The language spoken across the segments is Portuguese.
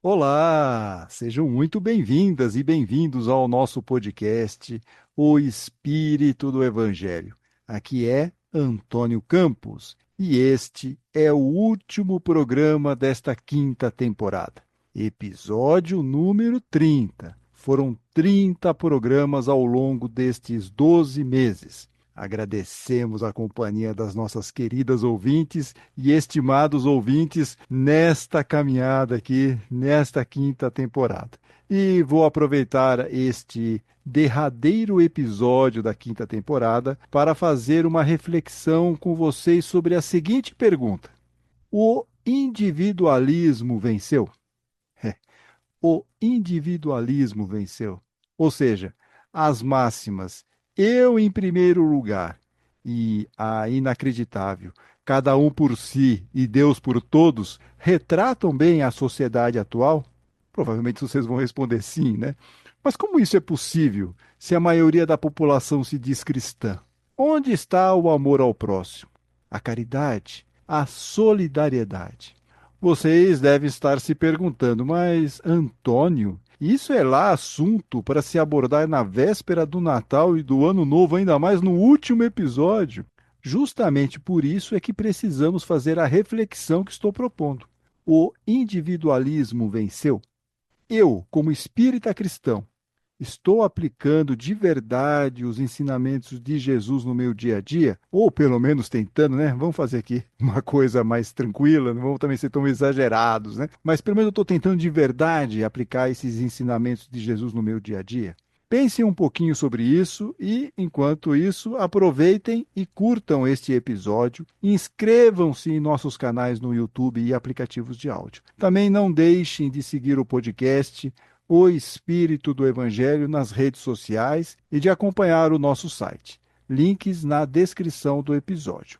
Olá, sejam muito bem-vindas e bem-vindos ao nosso podcast O Espírito do Evangelho. Aqui é Antônio Campos e este é o último programa desta quinta temporada, episódio número 30. Foram 30 programas ao longo destes 12 meses. Agradecemos a companhia das nossas queridas ouvintes e estimados ouvintes nesta caminhada aqui, nesta quinta temporada. E vou aproveitar este derradeiro episódio da quinta temporada para fazer uma reflexão com vocês sobre a seguinte pergunta: o individualismo venceu? O individualismo venceu. Ou seja, as máximas eu em primeiro lugar e a inacreditável cada um por si e Deus por todos retratam bem a sociedade atual? Provavelmente vocês vão responder sim, né? Mas como isso é possível se a maioria da população se diz cristã? Onde está o amor ao próximo, a caridade, a solidariedade? Vocês devem estar se perguntando, mas Antônio, isso é lá assunto para se abordar na véspera do Natal e do Ano Novo, ainda mais no último episódio. Justamente por isso é que precisamos fazer a reflexão que estou propondo. O individualismo venceu? Eu, como espírita cristão, estou aplicando de verdade os ensinamentos de Jesus no meu dia a dia? Ou pelo menos tentando, né? Vamos fazer aqui uma coisa mais tranquila, não vamos também ser tão exagerados, né? Mas pelo menos eu estou tentando de verdade aplicar esses ensinamentos de Jesus no meu dia a dia. Pensem um pouquinho sobre isso e, enquanto isso, aproveitem e curtam este episódio. Inscrevam-se em nossos canais no YouTube e aplicativos de áudio. Também não deixem de seguir o podcast O Espírito do Evangelho nas redes sociais e de acompanhar o nosso site. Links na descrição do episódio.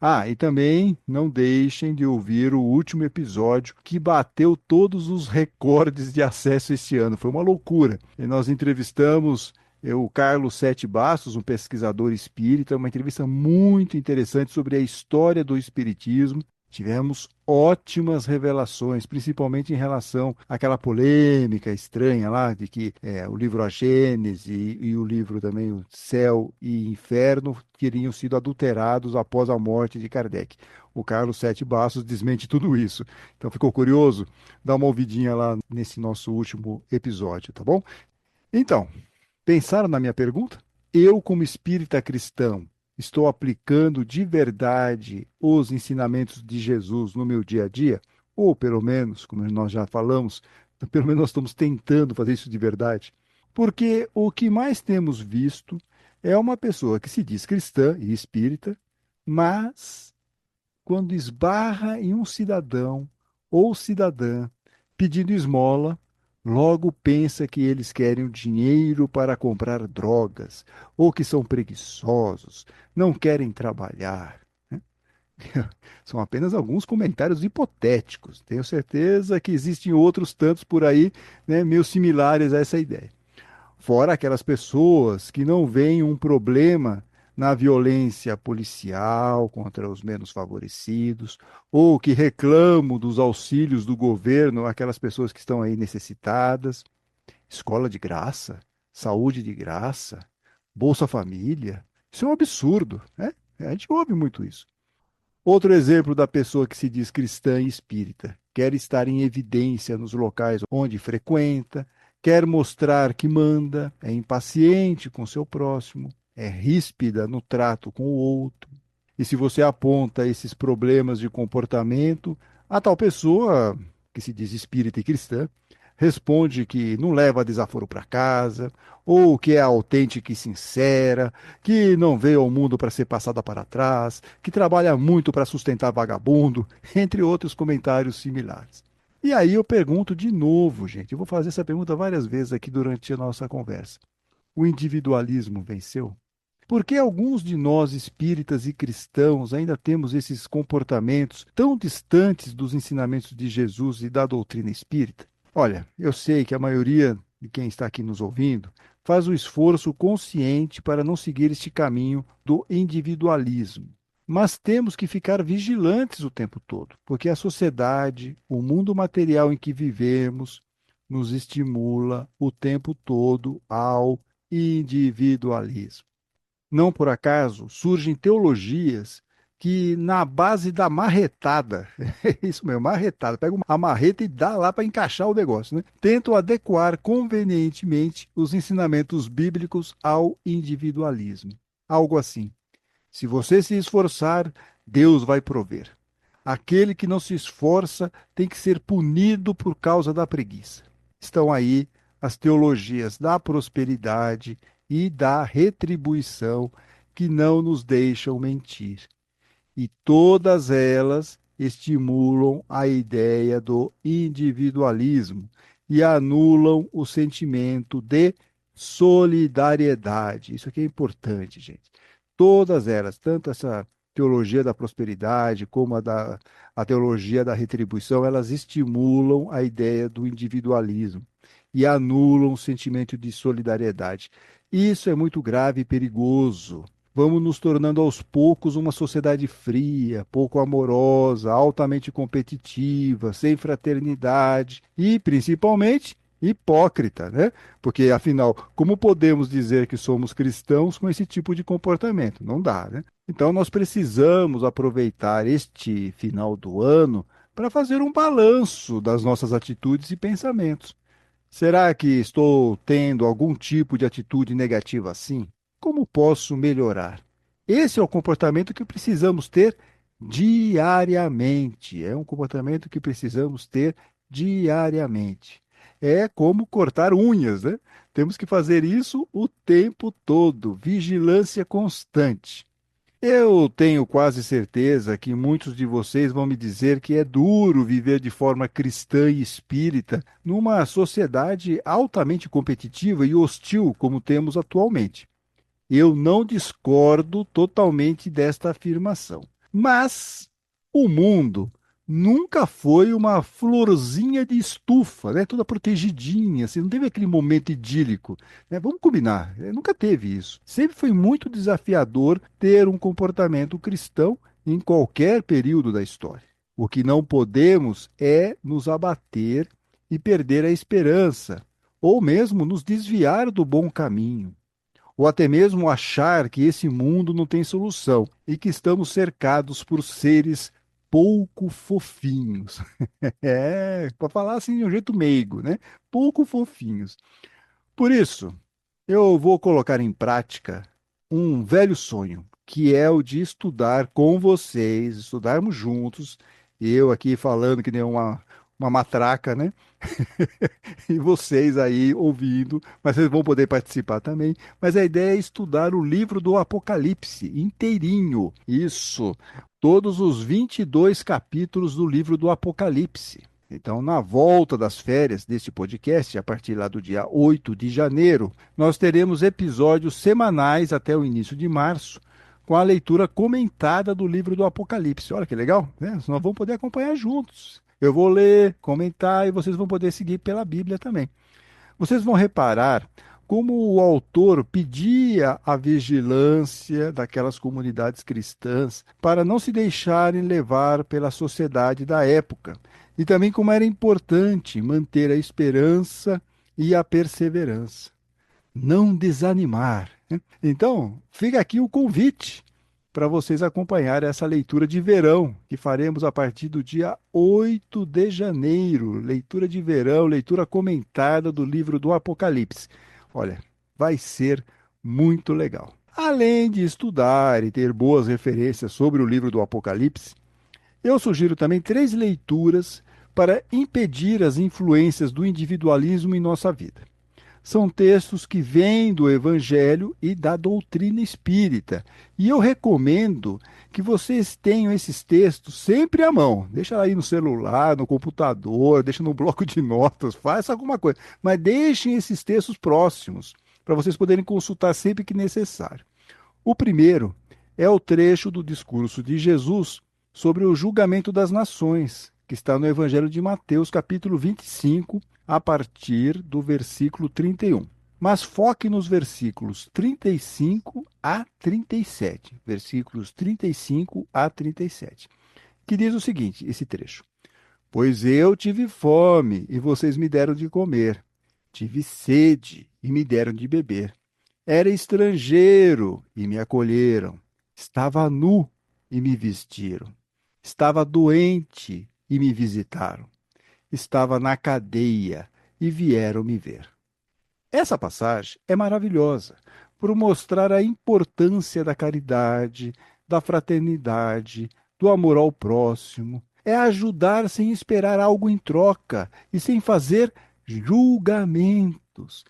Ah, e também não deixem de ouvir o último episódio que bateu todos os recordes de acesso este ano. Foi uma loucura. E nós entrevistamos o Carlos Sete Bastos, um pesquisador espírita, uma entrevista muito interessante sobre a história do espiritismo. Tivemos ótimas revelações, principalmente em relação àquela polêmica estranha lá de que o livro A Gênese e o livro também o Céu e Inferno teriam sido adulterados após a morte de Kardec. O Carlos Sete Bastos desmente tudo isso. Então ficou curioso? Dá uma ouvidinha lá nesse nosso último episódio, tá bom? Então, pensaram na minha pergunta? Eu, como espírita cristão, estou aplicando de verdade os ensinamentos de Jesus no meu dia a dia? Ou, pelo menos, como nós já falamos, pelo menos nós estamos tentando fazer isso de verdade? Porque o que mais temos visto é uma pessoa que se diz cristã e espírita, mas quando esbarra em um cidadão ou cidadã pedindo esmola, logo pensa que eles querem o dinheiro para comprar drogas, ou que são preguiçosos, não querem trabalhar. São apenas alguns comentários hipotéticos. Tenho certeza que existem outros tantos por aí, né, meio similares a essa ideia. Fora aquelas pessoas que não veem um problema na violência policial contra os menos favorecidos, ou que reclamam dos auxílios do governo àquelas pessoas que estão aí necessitadas. Escola de graça, saúde de graça, Bolsa Família. Isso é um absurdo, né? A gente ouve muito isso. Outro exemplo da pessoa que se diz cristã e espírita. Quer estar em evidência nos locais onde frequenta, quer mostrar que manda, é impaciente com seu próximo, é ríspida no trato com o outro. E se você aponta esses problemas de comportamento, a tal pessoa, que se diz espírita e cristã, responde que não leva desaforo para casa, ou que é autêntica e sincera, que não veio ao mundo para ser passada para trás, que trabalha muito para sustentar vagabundo, entre outros comentários similares. E aí eu pergunto de novo, gente, eu vou fazer essa pergunta várias vezes aqui durante a nossa conversa. O individualismo venceu? Por que alguns de nós espíritas e cristãos ainda temos esses comportamentos tão distantes dos ensinamentos de Jesus e da doutrina espírita? Olha, eu sei que a maioria de quem está aqui nos ouvindo faz o esforço consciente para não seguir este caminho do individualismo. mas temos que ficar vigilantes o tempo todo, porque a sociedade, o mundo material em que vivemos, nos estimula o tempo todo ao individualismo. Não por acaso surgem teologias que, na base da marretada, isso mesmo, marretada, pega a marreta e dá lá para encaixar o negócio, né? Tentam adequar convenientemente os ensinamentos bíblicos ao individualismo. Algo assim. Se você se esforçar, Deus vai prover. Aquele que não se esforça tem que ser punido por causa da preguiça. Estão aí as teologias da prosperidade e da retribuição que não nos deixam mentir. E todas elas estimulam a ideia do individualismo e anulam o sentimento de solidariedade. Isso aqui é importante, gente. Todas elas, tanto essa teologia da prosperidade como a teologia da retribuição, elas estimulam a ideia do individualismo e anulam o sentimento de solidariedade. Isso é muito grave e perigoso. Vamos nos tornando aos poucos uma sociedade fria, pouco amorosa, altamente competitiva, sem fraternidade e, principalmente, hipócrita, né? Porque, afinal, como podemos dizer que somos cristãos com esse tipo de comportamento? Não dá, né? Então, nós precisamos aproveitar este final do ano para fazer um balanço das nossas atitudes e pensamentos. Será que estou tendo algum tipo de atitude negativa assim? Como posso melhorar? Esse é o comportamento que precisamos ter diariamente. É um comportamento que precisamos ter diariamente. É como cortar unhas, né? Temos que fazer isso o tempo todo, vigilância constante. Eu tenho quase certeza que muitos de vocês vão me dizer que é duro viver de forma cristã e espírita numa sociedade altamente competitiva e hostil como temos atualmente. Eu não discordo totalmente desta afirmação. Mas o mundo nunca foi uma florzinha de estufa, né? Toda protegidinha, assim, não teve aquele momento idílico, né? Vamos combinar, nunca teve isso. Sempre foi muito desafiador ter um comportamento cristão em qualquer período da história. O que não podemos é nos abater e perder a esperança, ou mesmo nos desviar do bom caminho ou até mesmo achar que esse mundo não tem solução e que estamos cercados por seres pouco fofinhos. É, para falar assim de um jeito meigo, né? Pouco fofinhos. Por isso, eu vou colocar em prática um velho sonho, que é o de estudar com vocês, estudarmos juntos, eu aqui falando que nem uma matraca, né? E vocês aí ouvindo, mas vocês vão poder participar também. Mas a ideia é estudar o livro do Apocalipse inteirinho. Isso, todos os 22 capítulos do livro do Apocalipse. Então, na volta das férias deste podcast, a partir lá do dia 8 de janeiro, nós teremos episódios semanais até o início de março, com a leitura comentada do livro do Apocalipse. Olha que legal, né? Nós vamos poder acompanhar juntos. Eu vou ler, comentar e vocês vão poder seguir pela Bíblia também. Vocês vão reparar como o autor pedia a vigilância daquelas comunidades cristãs para não se deixarem levar pela sociedade da época. E também como era importante manter a esperança e a perseverança. Não desanimar, né? Então, fica aqui o convite para vocês acompanharem essa leitura de verão que faremos a partir do dia 8 de janeiro. Leitura de verão, leitura comentada do livro do Apocalipse. Olha, vai ser muito legal. Além de estudar e ter boas referências sobre o livro do Apocalipse, eu sugiro também três leituras para impedir as influências do individualismo em nossa vida. São textos que vêm do Evangelho e da doutrina espírita. E eu recomendo que vocês tenham esses textos sempre à mão. Deixa aí no celular, no computador, deixa no bloco de notas, faça alguma coisa. Mas deixem esses textos próximos, para vocês poderem consultar sempre que necessário. O primeiro é o trecho do discurso de Jesus sobre o julgamento das nações, que está no Evangelho de Mateus, capítulo 25, a partir do versículo 31. mas foque nos versículos 35 a 37. Versículos 35 a 37, que diz o seguinte, esse trecho. Pois eu tive fome e vocês me deram de comer. Tive sede e me deram de beber. Era estrangeiro e me acolheram. Estava nu e me vestiram. Estava doente e me visitaram. Estava na cadeia e vieram me ver. Essa passagem é maravilhosa por mostrar a importância da caridade, da fraternidade, do amor ao próximo. É ajudar sem esperar algo em troca e sem fazer julgamentos.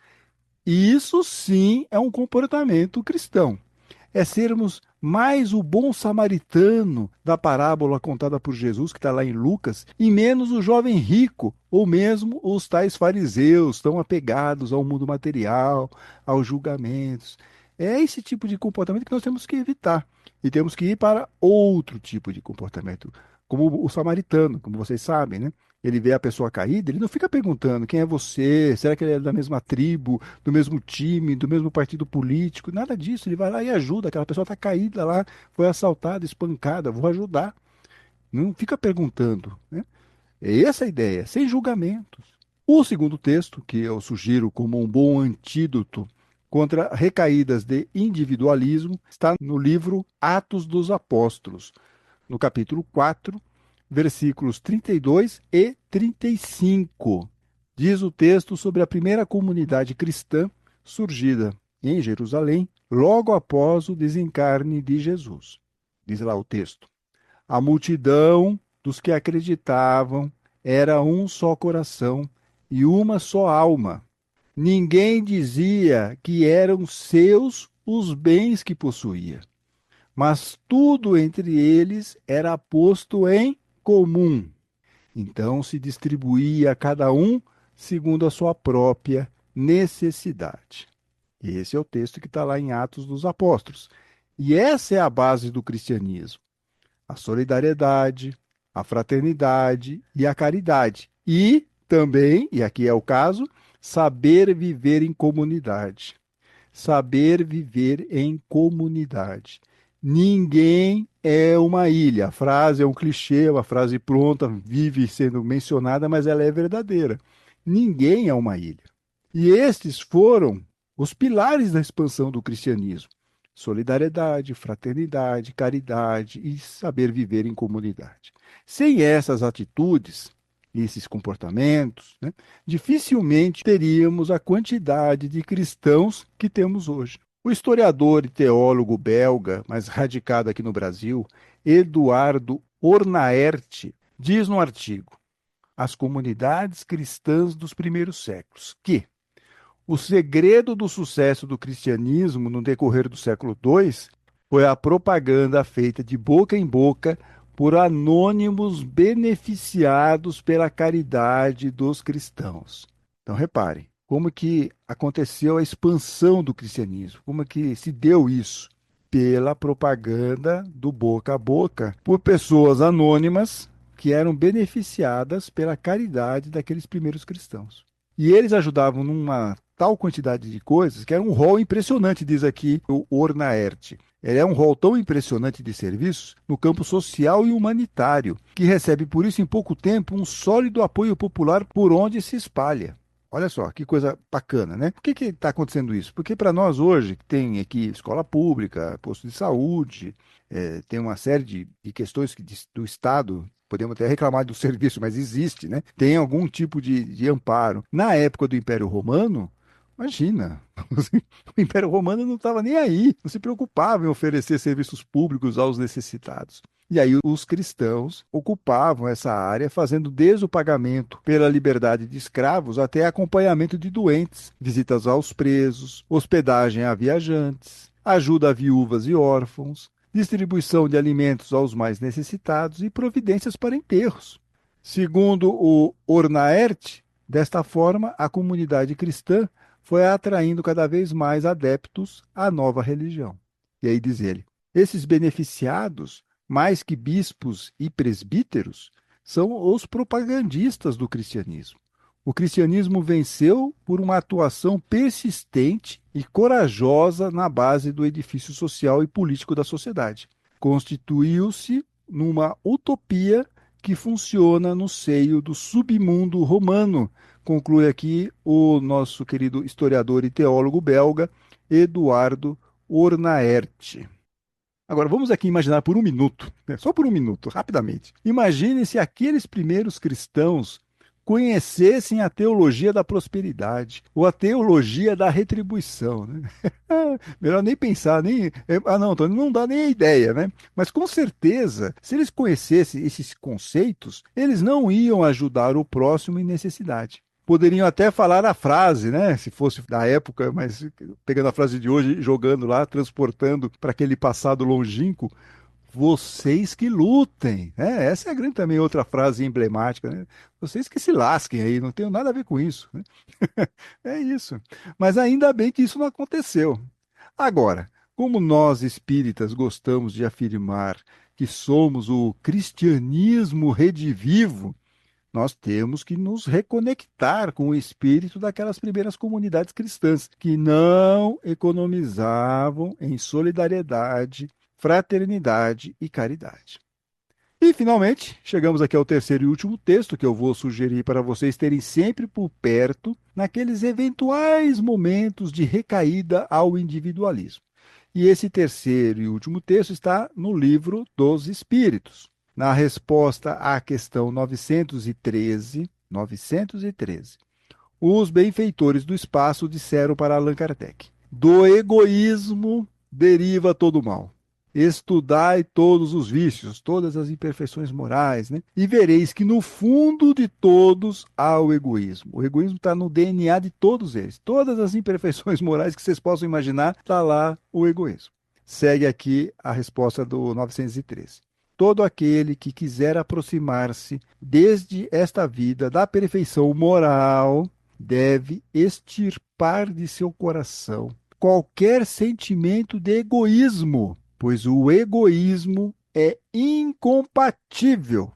E isso sim é um comportamento cristão. É sermos mais o bom samaritano da parábola contada por Jesus, que está lá em Lucas, e menos o jovem rico, ou mesmo os tais fariseus, tão apegados ao mundo material, aos julgamentos. É esse tipo de comportamento que nós temos que evitar. E temos que ir para outro tipo de comportamento, como o samaritano, como vocês sabem, né? Ele vê a pessoa caída, ele não fica perguntando quem é você, será que ele é da mesma tribo, do mesmo time, do mesmo partido político, nada disso. Ele vai lá e ajuda. Aquela pessoa está caída lá, foi assaltada, espancada, vou ajudar. Não fica perguntando, né? É essa a ideia, sem julgamentos. O segundo texto, que eu sugiro como um bom antídoto contra recaídas de individualismo, está no livro Atos dos Apóstolos, no capítulo 4, versículos 32 e 35. Diz o texto sobre a primeira comunidade cristã surgida em Jerusalém logo após o desencarne de Jesus. Diz lá o texto: a multidão dos que acreditavam era um só coração e uma só alma. Ninguém dizia que eram seus os bens que possuía, mas tudo entre eles era posto em comum. Então se distribuía a cada um segundo a sua própria necessidade. Esse é o texto que está lá em Atos dos Apóstolos. E essa é a base do cristianismo: a solidariedade, a fraternidade e a caridade. E também, e aqui é o caso, saber viver em comunidade. Saber viver em comunidade. Ninguém é uma ilha. A frase é um clichê, uma frase pronta, vive sendo mencionada, mas ela é verdadeira. Ninguém é uma ilha. E estes foram os pilares da expansão do cristianismo: solidariedade, fraternidade, caridade e saber viver em comunidade. Sem essas atitudes, esses comportamentos, né, dificilmente teríamos a quantidade de cristãos que temos hoje. O historiador e teólogo belga, mas radicado aqui no Brasil, Eduardo Ornaert, diz no artigo As Comunidades Cristãs dos Primeiros Séculos que o segredo do sucesso do cristianismo no decorrer do século II foi a propaganda feita de boca em boca por anônimos beneficiados pela caridade dos cristãos. Então, reparem, como que aconteceu a expansão do cristianismo, como que se deu isso? Pela propaganda do boca a boca por pessoas anônimas que eram beneficiadas pela caridade daqueles primeiros cristãos. E eles ajudavam numa tal quantidade de coisas que era um rol impressionante, diz aqui o Ornaert. Ele é um rol tão impressionante de serviços no campo social e humanitário, que recebe por isso em pouco tempo um sólido apoio popular por onde se espalha. Olha só, que coisa bacana, né? Por que está acontecendo isso? Porque para nós hoje, que tem aqui escola pública, posto de saúde, tem uma série de questões do Estado, podemos até reclamar do serviço, mas existe, né? Tem algum tipo de amparo. Na época do Império Romano, imagina, o Império Romano não estava nem aí, não se preocupava em oferecer serviços públicos aos necessitados. E aí os cristãos ocupavam essa área, fazendo desde o pagamento pela liberdade de escravos até acompanhamento de doentes, visitas aos presos, hospedagem a viajantes, ajuda a viúvas e órfãos, distribuição de alimentos aos mais necessitados e providências para enterros. Segundo o Ornaert, desta forma, a comunidade cristã foi atraindo cada vez mais adeptos à nova religião. E aí diz ele, esses beneficiados, mais que bispos e presbíteros, são os propagandistas do cristianismo. O cristianismo venceu por uma atuação persistente e corajosa na base do edifício social e político da sociedade. Constituiu-se numa utopia que funciona no seio do submundo romano, conclui aqui o nosso querido historiador e teólogo belga Eduardo Ornaert. Agora, vamos aqui imaginar por um minuto, né? Só por um minuto, rapidamente. Imagine se aqueles primeiros cristãos conhecessem a teologia da prosperidade ou a teologia da retribuição, né? Melhor nem pensar, nem. Não, Antônio, não dá nem a ideia, né? Mas com certeza, se eles conhecessem esses conceitos, eles não iam ajudar o próximo em necessidade. Poderiam até falar a frase, né? Se fosse da época, mas pegando a frase de hoje, jogando lá, transportando para aquele passado longínquo, vocês que lutem, né? Essa é a grande também outra frase emblemática, né? Vocês que se lasquem aí, não tenho nada a ver com isso, né? É isso. Mas ainda bem que isso não aconteceu. Agora, como nós espíritas gostamos de afirmar que somos o cristianismo redivivo, nós temos que nos reconectar com o espírito daquelas primeiras comunidades cristãs que não economizavam em solidariedade, fraternidade e caridade. E, finalmente, chegamos aqui ao terceiro e último texto que eu vou sugerir para vocês terem sempre por perto naqueles eventuais momentos de recaída ao individualismo. E esse terceiro e último texto está no Livro dos Espíritos. Na resposta à questão 913, os benfeitores do espaço disseram para Allan Kardec: do egoísmo deriva todo o mal. Estudai todos os vícios, todas as imperfeições morais, né? E vereis que no fundo de todos há o egoísmo. O egoísmo está no DNA de todos eles. Todas as imperfeições morais que vocês possam imaginar, está lá o egoísmo. Segue aqui a resposta do 913. Todo aquele que quiser aproximar-se desde esta vida da perfeição moral deve extirpar de seu coração qualquer sentimento de egoísmo, pois o egoísmo é incompatível.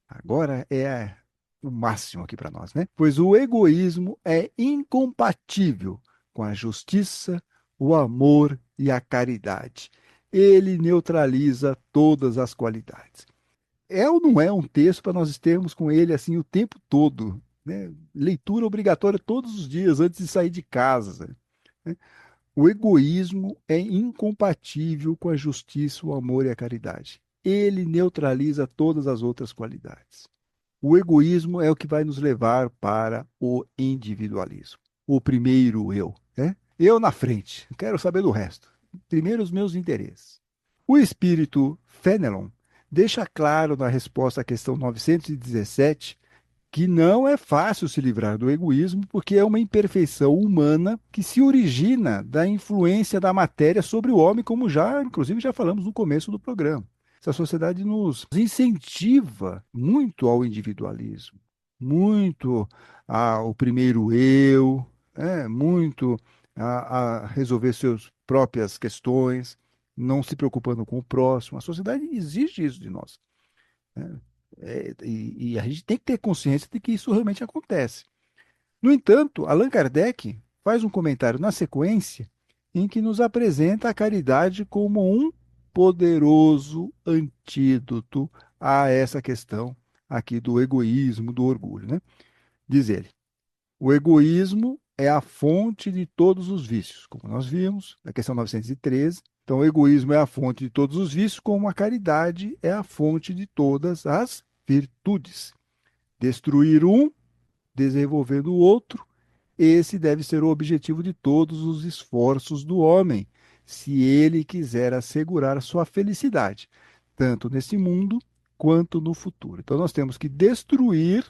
Agora é o máximo aqui para nós, né? Pois o egoísmo é incompatível com a justiça, o amor e a caridade. Ele neutraliza todas as qualidades. É ou não é um texto para nós termos com ele assim o tempo todo, né? Leitura obrigatória todos os dias antes de sair de casa, né? O egoísmo é incompatível com a justiça, o amor e a caridade. Ele neutraliza todas as outras qualidades. O egoísmo é o que vai nos levar para o individualismo. O primeiro eu, né? Eu na frente, não quero saber do resto. Primeiro os meus interesses. O espírito Fenelon deixa claro na resposta à questão 917 que não é fácil se livrar do egoísmo, porque é uma imperfeição humana que se origina da influência da matéria sobre o homem, como já, inclusive, já falamos no começo do programa. Essa sociedade nos incentiva muito ao individualismo, muito ao primeiro eu, muito a resolver suas próprias questões, não se preocupando com o próximo. A sociedade exige isso de nós, né? E a gente tem que ter consciência de que isso realmente acontece. No entanto, Allan Kardec faz um comentário na sequência em que nos apresenta a caridade como um poderoso antídoto a essa questão aqui do egoísmo, do orgulho, né? Diz ele: o egoísmo é a fonte de todos os vícios, como nós vimos na questão 913. Então, o egoísmo é a fonte de todos os vícios, como a caridade é a fonte de todas as virtudes. Destruir um, desenvolvendo o outro, esse deve ser o objetivo de todos os esforços do homem, se ele quiser assegurar sua felicidade, tanto nesse mundo quanto no futuro. Então nós temos que destruir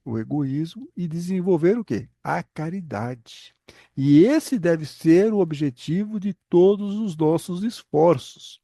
o egoísmo e desenvolver o quê? A caridade. E esse deve ser o objetivo de todos os nossos esforços.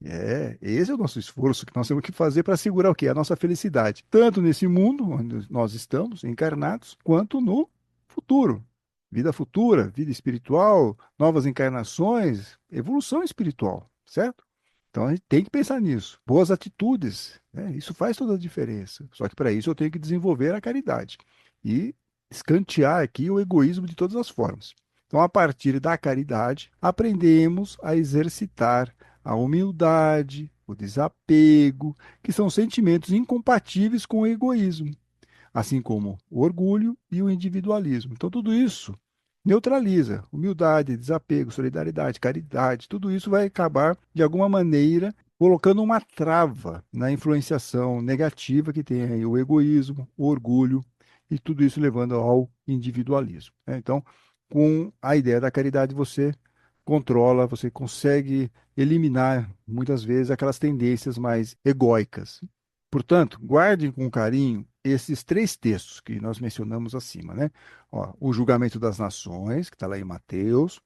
Esse é o nosso esforço que nós temos que fazer para assegurar o quê? A nossa felicidade, tanto nesse mundo onde nós estamos encarnados, quanto no futuro. Vida futura, vida espiritual, novas encarnações, evolução espiritual, certo? Então a gente tem que pensar nisso. Boas atitudes, né? Isso faz toda a diferença. Só que para isso eu tenho que desenvolver a caridade. E escantear aqui o egoísmo de todas as formas. Então, a partir da caridade, aprendemos a exercitar a humildade, o desapego, que são sentimentos incompatíveis com o egoísmo, assim como o orgulho e o individualismo. Então, tudo isso neutraliza humildade, desapego, solidariedade, caridade, tudo isso vai acabar, de alguma maneira, colocando uma trava na influenciação negativa que tem aí o egoísmo, o orgulho e tudo isso levando ao individualismo, né? Então, com a ideia da caridade, você controla, você consegue eliminar muitas vezes aquelas tendências mais egóicas. Portanto, guardem com carinho esses três textos que nós mencionamos acima, né? Ó, o julgamento das nações, que está lá em Mateus,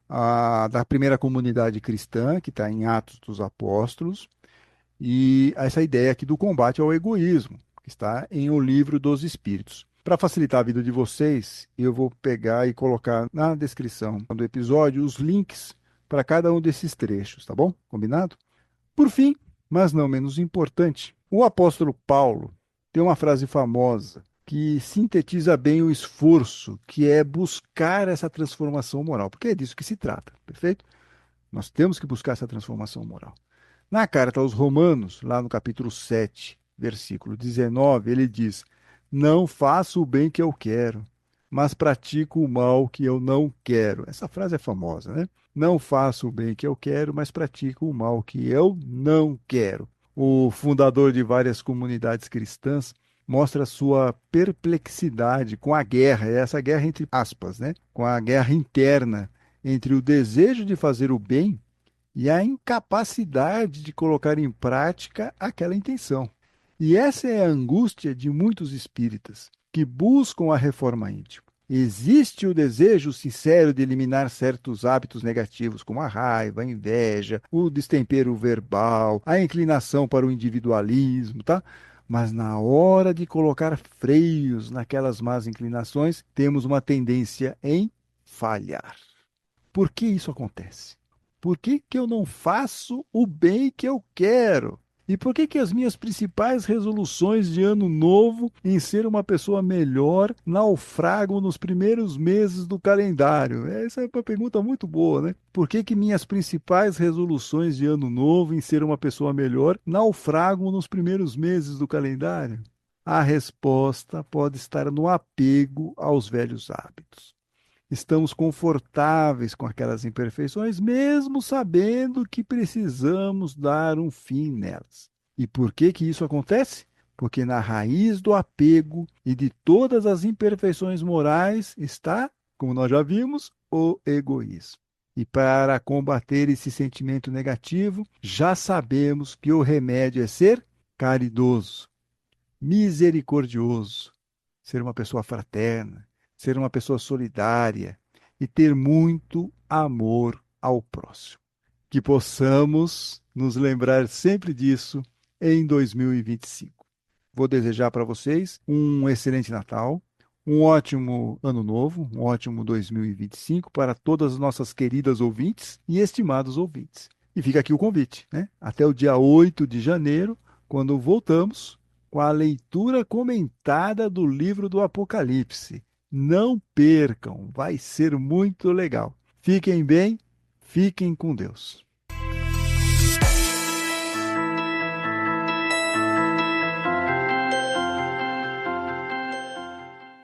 a da primeira comunidade cristã, que está em Atos dos Apóstolos, e essa ideia aqui do combate ao egoísmo, que está em O Livro dos Espíritos. Para facilitar a vida de vocês, eu vou pegar e colocar na descrição do episódio os links para cada um desses trechos, tá bom? Combinado? Por fim, mas não menos importante, o apóstolo Paulo tem uma frase famosa que sintetiza bem o esforço que é buscar essa transformação moral, porque é disso que se trata, perfeito? Nós temos que buscar essa transformação moral. Na carta aos Romanos, lá no capítulo 7, versículo 19, ele diz: Não faço o bem que eu quero, mas pratico o mal que eu não quero. Essa frase é famosa, né? Não faço o bem que eu quero, mas pratico o mal que eu não quero. O fundador de várias comunidades cristãs mostra sua perplexidade com a guerra, essa guerra entre aspas, né? Com a guerra interna entre o desejo de fazer o bem e a incapacidade de colocar em prática aquela intenção. E essa é a angústia de muitos espíritas que buscam a reforma íntima. Existe o desejo sincero de eliminar certos hábitos negativos, como a raiva, a inveja, o destempero verbal, a inclinação para o individualismo, tá? Mas na hora de colocar freios naquelas más inclinações, temos uma tendência em falhar. Por que isso acontece? Por que que eu não faço o bem que eu quero? E por que que as minhas principais resoluções de ano novo em ser uma pessoa melhor naufragam nos primeiros meses do calendário? Essa é uma pergunta muito boa, né? Por que que minhas principais resoluções de ano novo em ser uma pessoa melhor naufragam nos primeiros meses do calendário? A resposta pode estar no apego aos velhos hábitos. Estamos confortáveis com aquelas imperfeições, mesmo sabendo que precisamos dar um fim nelas. E por que que isso acontece? Porque na raiz do apego e de todas as imperfeições morais está, como nós já vimos, o egoísmo. E para combater esse sentimento negativo, já sabemos que o remédio é ser caridoso, misericordioso, ser uma pessoa fraterna, ser uma pessoa solidária e ter muito amor ao próximo. Que possamos nos lembrar sempre disso em 2025. Vou desejar para vocês um excelente Natal, um ótimo Ano Novo, um ótimo 2025 para todas as nossas queridas ouvintes e estimados ouvintes. E fica aqui o convite, né? Até o dia 8 de janeiro, quando voltamos com a leitura comentada do livro do Apocalipse. Não percam, vai ser muito legal. Fiquem bem, fiquem com Deus.